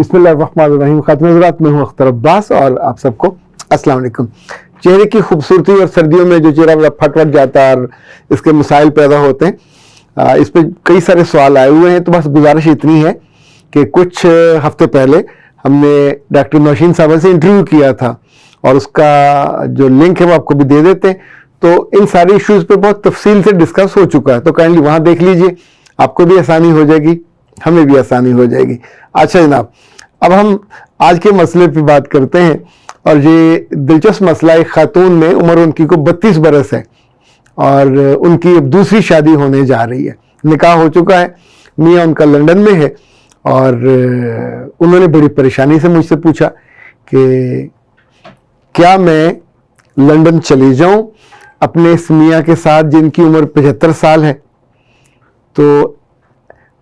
बिस्मिल्लाहिर्रहमानिर्रहीम। खातिन हज़रात, मैं हूँ अख्तर अब्बास और आप सबको अस्सलाम वालेकुम। चेहरे की खूबसूरती और सर्दियों में जो चेहरा फट जाता है और इसके मसाइल पैदा होते हैं, इस पर कई सारे सवाल आए हुए हैं। तो बस गुजारिश इतनी है कि कुछ हफ्ते पहले हमने डॉक्टर नौशीन साहब से इंटरव्यू किया था और उसका जो लिंक है वो आपको भी दे देते हैं। तो इन सारे इश्यूज़ पे बहुत तफसील से डिस्कस हो चुका है, तो काइंडली वहाँ देख लीजिए, आपको भी आसानी हो जाएगी, हमें भी आसानी हो जाएगी। अच्छा जनाब, अब हम आज के मसले पे बात करते हैं और ये दिलचस्प मसला, एक खातून में उम्र उनकी को 32 बरस है और उनकी अब दूसरी शादी होने जा रही है। निकाह हो चुका है, मियाँ उनका लंदन में है और उन्होंने बड़ी परेशानी से मुझसे पूछा कि क्या मैं लंदन चली जाऊं अपने इस मियाँ के साथ जिनकी उम्र 75 साल है। तो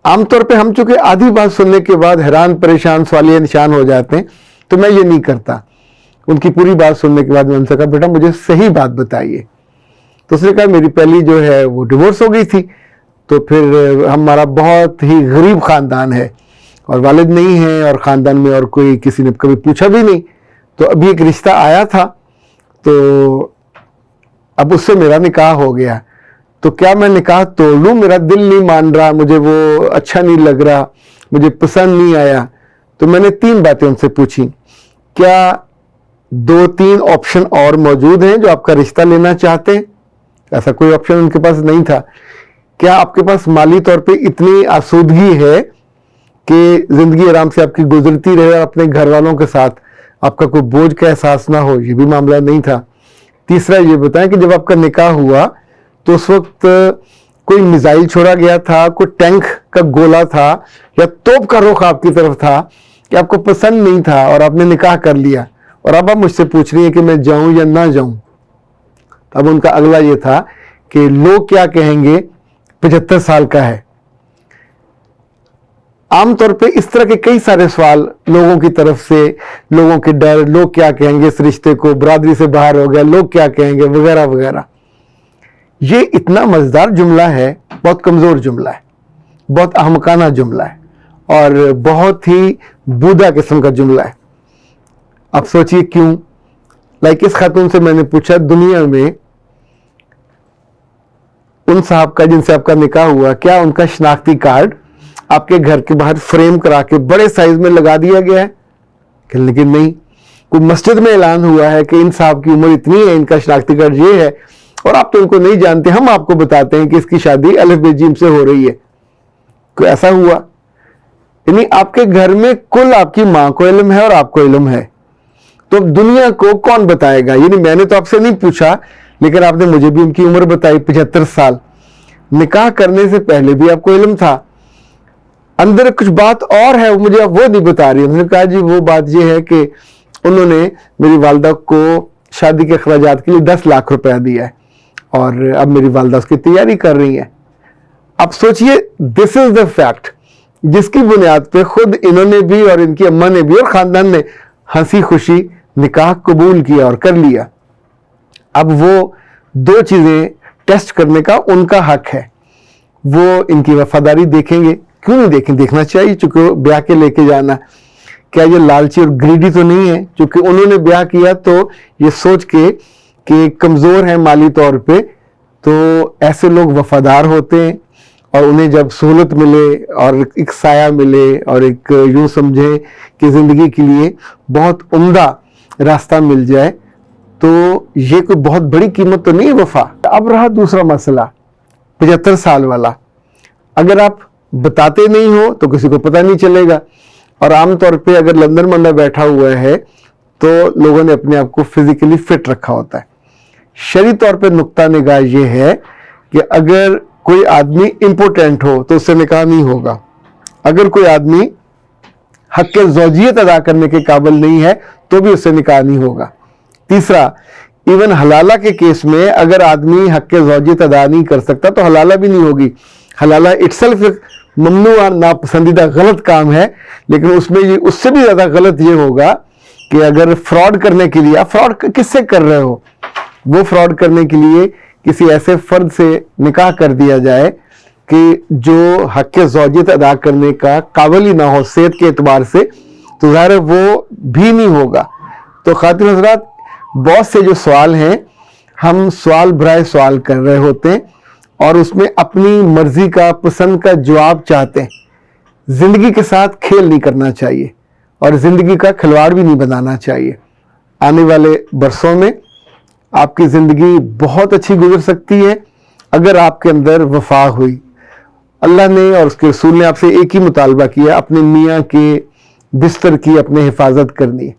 आमतौर पे हम चूंकि आधी बात सुनने के बाद हैरान परेशान सवालिया निशान हो जाते हैं, तो मैं ये नहीं करता। उनकी पूरी बात सुनने के बाद मैं उनसे कहा, बेटा मुझे सही बात बताइए। तो उसने कहा, मेरी पहली जो है वो डिवोर्स हो गई थी, तो फिर हमारा बहुत ही गरीब ख़ानदान है और वालिद नहीं है और ख़ानदान में और कोई किसी ने कभी पूछा भी नहीं। तो अभी एक रिश्ता आया था, तो अब उससे मेरा निकाह हो गया। तो क्या मैं निकाह तोड़ लूँ? मेरा दिल नहीं मान रहा, मुझे वो अच्छा नहीं लग रहा, मुझे पसंद नहीं आया। तो मैंने 3 बातें उनसे पूछी। क्या 2-3 ऑप्शन और मौजूद हैं जो आपका रिश्ता लेना चाहते हैं? ऐसा कोई ऑप्शन उनके पास नहीं था। क्या आपके पास माली तौर पे इतनी आसूदगी है कि ज़िंदगी आराम से आपकी गुजरती रहे और अपने घर वालों के साथ आपका कोई बोझ का एहसास ना हो? ये भी मामला नहीं था। तीसरा ये बताएं कि जब आपका निकाह हुआ तो उस वक्त कोई मिसाइल छोड़ा गया था, कोई टैंक का गोला था या तोप का रुख आपकी तरफ था कि आपको पसंद नहीं था और आपने निकाह कर लिया और अब आप मुझसे पूछ रही है कि मैं जाऊं या ना जाऊं। अब उनका अगला ये था कि लोग क्या कहेंगे, 75 साल का है। आमतौर पे इस तरह के कई सारे सवाल लोगों की तरफ से, लोगों के डर, लोग क्या कहेंगे इस रिश्ते को, बरादरी से बाहर हो गया, लोग क्या कहेंगे, वगैरह वगैरह। ये इतना मजेदार जुमला है, बहुत कमजोर जुमला है, बहुत अहमकाना जुमला है और बहुत ही बूदा किस्म का जुमला है। अब सोचिए क्यों। लाइक इस खातून से मैंने पूछा, दुनिया में उन साहब का जिनसे आपका निकाह हुआ, क्या उनका शनाख्ती कार्ड आपके घर के बाहर फ्रेम करा के बड़े साइज में लगा दिया गया है? लेकिन नहीं। कोई मस्जिद में ऐलान हुआ है कि इन साहब की उम्र इतनी है, इनका शनाख्ती कार्ड ये है और आप तो इनको नहीं जानते, हम आपको बताते हैं कि इसकी शादी अलिफ बे जीम से हो रही है। कोई ऐसा हुआ? यानी आपके घर में कुल आपकी मां को इल्म है और आपको इल्म है, तो दुनिया को कौन बताएगा? यानी मैंने तो आपसे नहीं पूछा, लेकिन आपने मुझे भी उनकी उम्र बताई, 75 साल। निकाह करने से पहले भी आपको इल्म था, अंदर कुछ बात और है, मुझे आप वो नहीं बता रही। उन्होंने कहा, जी वो बात ये है कि उन्होंने मेरी वालदा को शादी के अखराजात के लिए 10 लाख रुपया दिया है और अब मेरी वालदा उसकी तैयारी कर रही है। अब सोचिए, दिस इज द फैक्ट जिसकी बुनियाद पे खुद इन्होंने भी और इनकी अम्मा ने भी और खानदान ने हंसी खुशी निकाह कबूल किया और कर लिया। अब वो 2 चीजें टेस्ट करने का उनका हक है। वो इनकी वफादारी देखेंगे, क्यों नहीं देखें, देखना चाहिए, चूंकि ब्याह के लेके जाना। क्या ये लालची और ग्रीडी तो नहीं है? क्योंकि उन्होंने ब्याह किया तो ये सोच के कि कमज़ोर हैं माली तौर पे, तो ऐसे लोग वफादार होते हैं और उन्हें जब सहूलत मिले और एक साया मिले और एक यूँ समझें कि ज़िंदगी के लिए बहुत उम्दा रास्ता मिल जाए, तो ये कोई बहुत बड़ी कीमत तो नहीं है वफा। अब रहा दूसरा मसला, 75 साल वाला। अगर आप बताते नहीं हो तो किसी को पता नहीं चलेगा और आमतौर पे अगर लंदन बंदा बैठा हुआ है तो लोगों ने अपने आप को फिजिकली फिट रखा होता है। शरई तौर पे नुक्ता निगाह ये है कि अगर कोई आदमी इम्पोर्टेंट हो तो उससे निकाह नहीं होगा। अगर कोई आदमी हक ज़ौजियत अदा करने के काबिल नहीं है तो भी उससे निकाह नहीं होगा। तीसरा, इवन हलाला के केस में अगर आदमी हक ज़ौजियत अदा नहीं कर सकता तो हलाला भी नहीं होगी। हलाला इटसेल्फ एक ममनूआ नापसंदीदा गलत काम है, लेकिन उसमें ये उससे भी ज़्यादा गलत ये होगा कि अगर फ्रॉड करने के लिए, आप फ्रॉड किससे कर रहे हो, वो फ्रॉड करने के लिए किसी ऐसे फर्द से निकाह कर दिया जाए कि जो हक ज़ौजियत अदा करने का काबिल ही ना हो सेहत के एतबार से, तो ज़ाहिर है वो भी नहीं होगा। तो खातिन हज़रात, बहुत से जो सवाल हैं, हम सवाल भराए सवाल कर रहे होते हैं और उसमें अपनी मर्जी का, पसंद का जवाब चाहते हैं। ज़िंदगी के साथ खेल नहीं करना चाहिए और ज़िंदगी का खिलवाड़ भी नहीं बनाना चाहिए। आने वाले बरसों में आपकी ज़िंदगी बहुत अच्छी गुजर सकती है अगर आपके अंदर वफा हुई। अल्लाह ने और उसके रसूल ने आपसे एक ही मुतालबा किया, अपने मियाँ के बिस्तर की अपने हिफाजत करनी।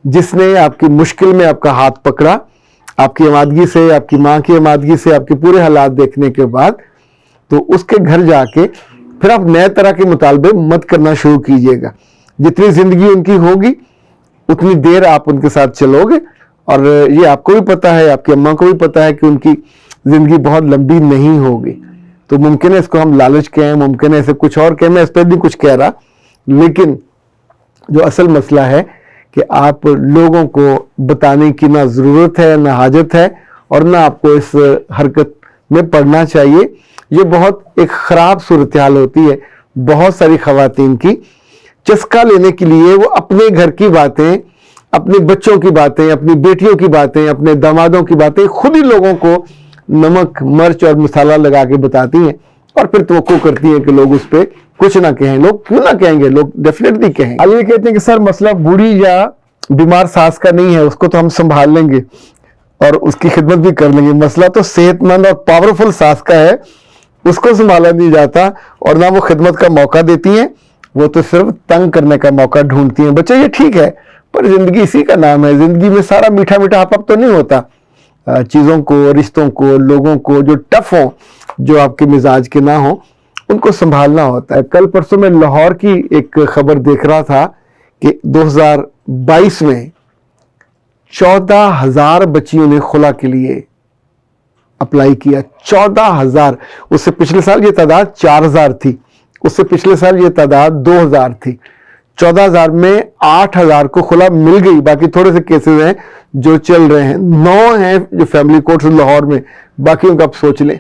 जिसने आपकी मुश्किल में आपका हाथ पकड़ा, आपकी आमादगी से, आपकी माँ की आमादगी से, आपके पूरे हालात देखने के बाद, तो उसके घर जाके फिर आप नए तरह के मुतालबे मत करना शुरू कीजिएगा। जितनी ज़िंदगी उनकी होगी उतनी देर आप उनके साथ चलोगे, और ये आपको भी पता है, आपकी अम्मा को भी पता है कि उनकी ज़िंदगी बहुत लंबी नहीं होगी। तो मुमकिन है इसको हम लालच कहें, मुमकिन है इसे कुछ और कहें, मैं इस पर भी कुछ कह रहा, लेकिन जो असल मसला है कि आप लोगों को बताने की ना ज़रूरत है, ना हाजत है, और ना आपको इस हरकत में पड़ना चाहिए। ये बहुत एक ख़राब सूरत हाल होती है बहुत सारी ख़वातीन की। चस्का लेने के लिए वो अपने घर की बातें, अपने बच्चों की बातें, अपनी बेटियों की बातें, अपने दामादों की बातें खुद ही लोगों को नमक, मिर्च और मसाला लगा के बताती हैं, और फिर तवक्को करती हैं कि लोग उस पर कुछ ना कहें। लोग क्यों ना कहेंगे, लोग डेफिनेटली कहेंगे। अब ये कहते हैं कि सर मसला बूढ़ी या बीमार सास का नहीं है, उसको तो हम संभाल लेंगे और उसकी खिदमत भी कर लेंगे। मसला तो सेहतमंद और पावरफुल सास का है, उसको संभाला नहीं जाता और ना वो खिदमत का मौका देती हैं, वो तो सिर्फ तंग करने का मौका ढूंढती हैं। बच्चे ये ठीक है, पर जिंदगी इसी का नाम है। जिंदगी में सारा मीठा मीठा हप तो नहीं होता। चीज़ों को, रिश्तों को, लोगों को जो टफ हो, जो आपके मिजाज के ना हो, उनको संभालना होता है। कल परसों में लाहौर की एक खबर देख रहा था कि 2022 में 14,000 बच्चियों ने खुला के लिए अप्लाई किया। 14,000। उससे पिछले साल ये तादाद 4,000 थी, उससे पिछले साल ये तादाद 2,000 थी। 14,000 में 8,000 को खुला मिल गई। बाकी थोड़े से केसेस हैं जो चल रहे हैं। 9 हैं जो फैमिली कोर्ट्स लाहौर में, बाकियों का आप सोच लें।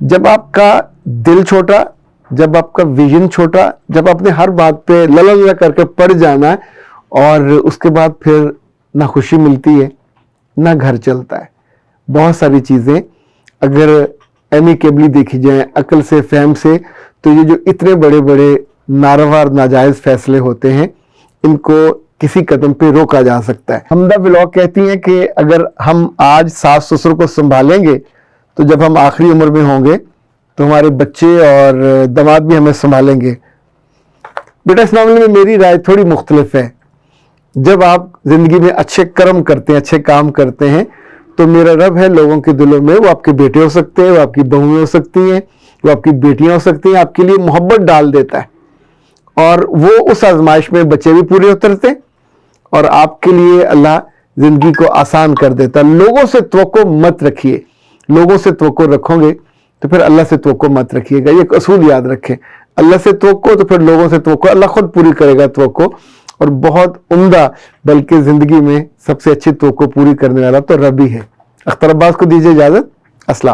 जब आपका दिल छोटा, जब आपका विजन छोटा, जब आपने हर बात पे लला करके पड़ जाना है, और उसके बाद फिर ना खुशी मिलती है ना घर चलता है। बहुत सारी चीज़ें अगर एमिकेबली देखी जाए, अकल से, फहम से, तो ये जो इतने बड़े बड़े नारवा और नाजायज़ फैसले होते हैं, इनको किसी कदम पे रोका जा सकता है। हमदा व्लॉग कहती हैं कि अगर हम आज सास ससुर को संभालेंगे तो जब हम आखिरी उम्र में होंगे तो हमारे बच्चे और दामाद भी हमें संभालेंगे। बेटा, इस मामले में मेरी राय थोड़ी मुख्तलिफ है। जब आप जिंदगी में अच्छे कर्म करते हैं, अच्छे काम करते हैं, तो मेरा रब है लोगों के दिलों में, वो आपके बेटे हो सकते हैं, वो आपकी बहुएं हो सकती हैं, वो आपकी बेटियां हो सकती हैं, आपके लिए मोहब्बत डाल देता है, और वो उस आजमाइश में बच्चे भी पूरे उतरते हैं और आपके लिए अल्लाह जिंदगी को आसान कर देता है। लोगों से तवक्को मत रखिए। लोगों से तवक्को रखोगे तो फिर अल्लाह से तवक्को मत रखिएगा। ये असूल याद रखें, अल्लाह से तवक्को तो फिर लोगों से तवक्को, अल्लाह खुद पूरी करेगा तवक्को। और बहुत उम्दा, बल्कि जिंदगी में सबसे अच्छी तवक्को पूरी करने वाला तो रब ही है। अख्तर अब्बास को दीजिए इजाजत। अस्सलाम।